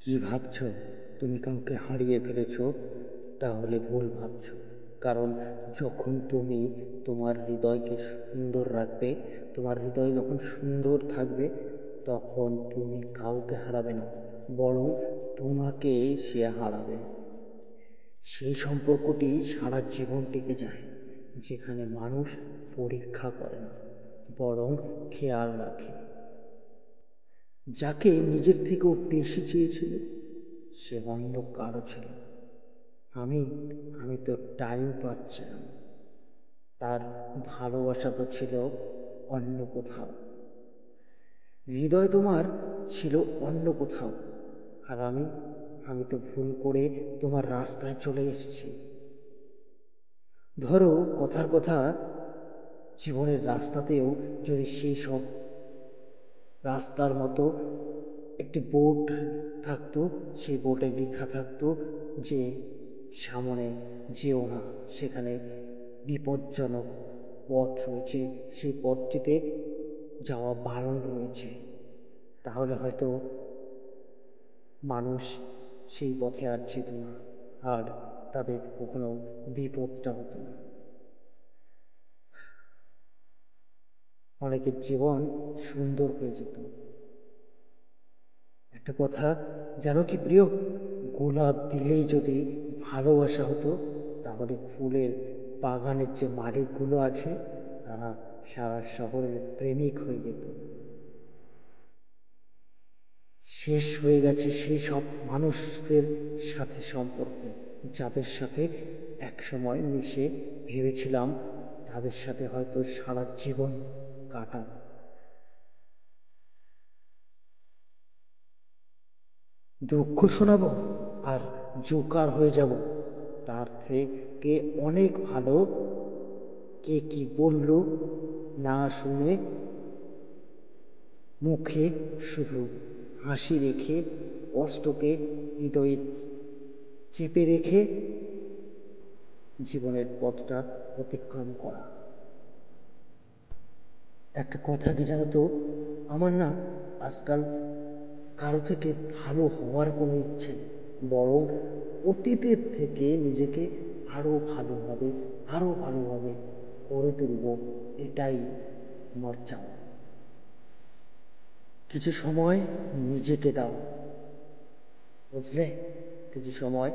কি ভাবছো? তুমি কাউকে হারিয়ে ফেলেছো? তাহলে ভুল ভাবছো। কারণ যখন তুমি তোমার হৃদয়কে সুন্দর রাখবে, তোমার হৃদয় যখন সুন্দর থাকবে, তখন তুমি কাউকে হারাবে না, বরং তোমাকে সে হারাবে। সেই সম্পর্কটি সারা জীবন টিকে যায়, যেখানে মানুষ পরীক্ষা করে না, বরং খেয়াল রাখে। যাকে নিজের থেকেও বেশি চেয়েছিল, সে অন্য কারো ছিল। আমি আমি তো টাইম পাচ্ছিলাম। তার ভালোবাসা তো ছিল অন্য কোথাও। হৃদয় তোমার ছিল অন্য কোথাও। আর আমি তো ভুল করে তোমার রাস্তায় চলে এসেছি। ধরো, কথার কথা, জীবনের রাস্তাতেও যদি সেই সব রাস্তার মতো একটি বোর্ড থাকতো, সেই বোর্ডে লেখা থাকতো যে সামনে যেও না, সেখানে বিপজ্জনক পথ রয়েছে, সেই পথটিতে যাওয়া বারণ রয়েছে, তাহলে হয়তো মানুষ সেই পথে আর যেত না, আর তাদের কখনো বিপদটা হতো না। অনেকের জীবন সুন্দর হয়ে যেত। একটা কথা জানো কি প্রিয়? গোলাপ দিলেই যদি ভালোবাসা হতো, তাহলে ফুলের বাগানের যে মালিকগুলো আছে, তারা সারা শহরের প্রেমিক হয়ে যেত। শেষ হয়ে গেছে সেই সব মানুষদের সাথে সম্পর্ক, যাদের সাথে একসময় মিশে ভেবেছিলাম তাদের সাথে হয়তো সারা জীবন কাটাবো। দুঃখ শোনাবো আর জোকার হয়ে যাব, তার থেকে অনেক ভালো কে কি বলল না শুনে মুখে শুধু হাসি রেখে, কষ্টকে হৃদয়ে চেপে রেখে জীবনের পথটা অতিক্রম করা। একটা কথা কি জানো তো, আমার না আজকাল কারো থেকে ভালো হওয়ার কোনো ইচ্ছে নেই, বরং অতীতের থেকে নিজেকে আরো ভালোভাবে, আরো ভালোভাবে করে তুলব, এটাই আমার চাওয়া। কিছু সময় নিজেকে দাও, বুঝলে? কিছু সময়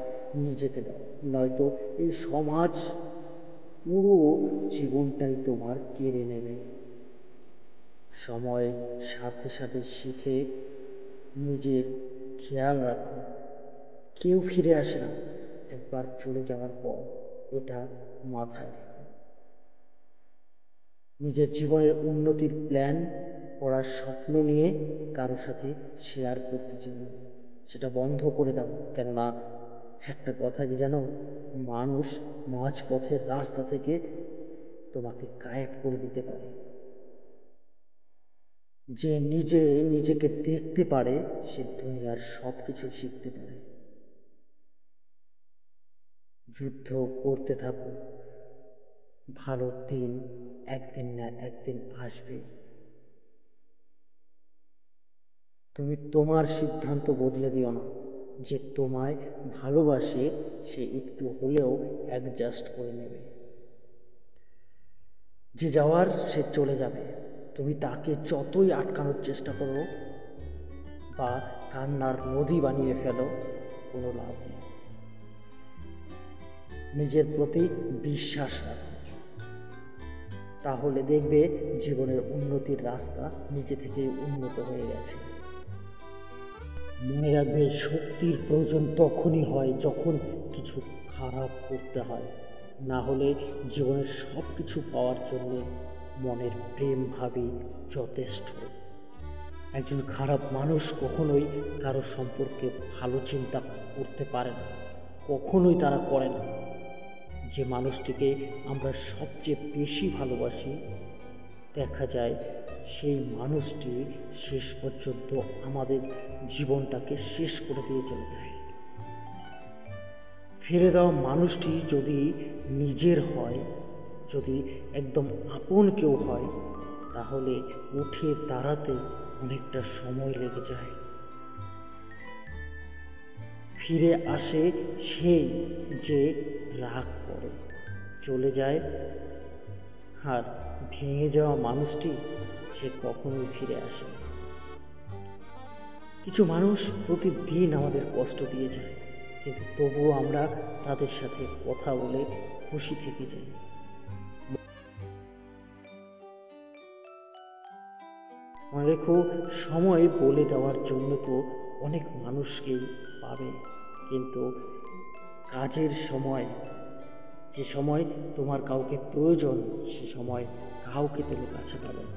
নিজেকে দাও, নয়তো এই সমাজ পুরো জীবনটাই তোমার কেড়ে নেবে। সময়ের সাথে সাথে শিখে নিজের খেয়াল রাখো। কেউ ফিরে আসে না একবার চলে যাওয়ার পর, এটা মাথায় রেখো। নিজের জীবনের উন্নতির প্ল্যান করার স্বপ্ন নিয়ে কারোর সাথে শেয়ার করতে চাই না, সেটা বন্ধ করে দাও। কেননা একটা কথা কি জানো, মানুষ মাঝ পথের রাস্তা থেকে তোমাকে গায়েব করে দিতে পারে। যে নিজে নিজেকে দেখতে পারে, সে দুনিয়ার সব কিছু শিখতে পারে। যুদ্ধ করতে থাকো, ভালো দিন একদিন না একদিন আসবে। তুমি তোমার সিদ্ধান্ত বদলে দিও না। যে তোমায় ভালোবাসে, সে একটু হলেও অ্যাডজাস্ট করে নেবে। যে যাওয়ার সে চলে যাবে, তুমি তাকে যতই আটকানোর চেষ্টা করো বা কান্নার নদী বানিয়ে ফেলো, কোনো লাভ নেই। নিজের প্রতি বিশ্বাস রাখো, তাহলে দেখবে জীবনের উন্নতির রাস্তা নিজে থেকেই উন্নত হয়ে গেছে। মনে রাখবে, শক্তির প্রয়োজন তখনই হয় যখন কিছু খারাপ করতে হয়, না হলে জীবনের সব কিছু পাওয়ার জন্য মনের প্রেম ভাবই যথেষ্ট। একজন খারাপ মানুষ কখনোই কারো সম্পর্কে ভালো চিন্তা করতে পারে না, কখনোই তারা করে না। যে মানুষটিকে আমরা সবচেয়ে বেশি ভালোবাসি, দেখা যায় সেই মানুষটি শেষ পর্যন্ত আমাদের জীবনটাকে শেষ করে দিয়ে চলে যায়। ফিরে দেওয়া মানুষটি যদি নিজের হয়, যদি একদম আপন কেউ হয়, তাহলে উঠে দাঁড়াতে অনেকটা সময় লেগে যায়। ফিরে আসে সেই যে রাগ করে চলে যায়, আর ভেঙে যাওয়া মানুষটি সে কখনোই ফিরে আসে না। কিছু মানুষ প্রতিদিন আমাদের কষ্ট দিয়ে যায়, কিন্তু তবুও আমরা তাদের সাথে কথা বলে খুশি থেকে যাই। মনে রেখো, সময় বলে দেওয়ার জন্য তো অনেক মানুষকেই পাবে, কিন্তু কাজের সময়, যে সময় তোমার কাউকে প্রয়োজন, সে সময় কাউকে তুমি কাছে পাবে না।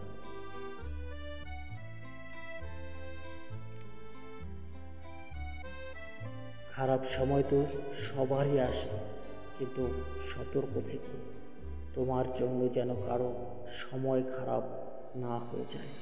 খারাপ সময় তো সবারই আসে, কিন্তু সতর্ক থেকো, তোমার জন্য যেন কারো সময় খারাপ না হয়ে যায়।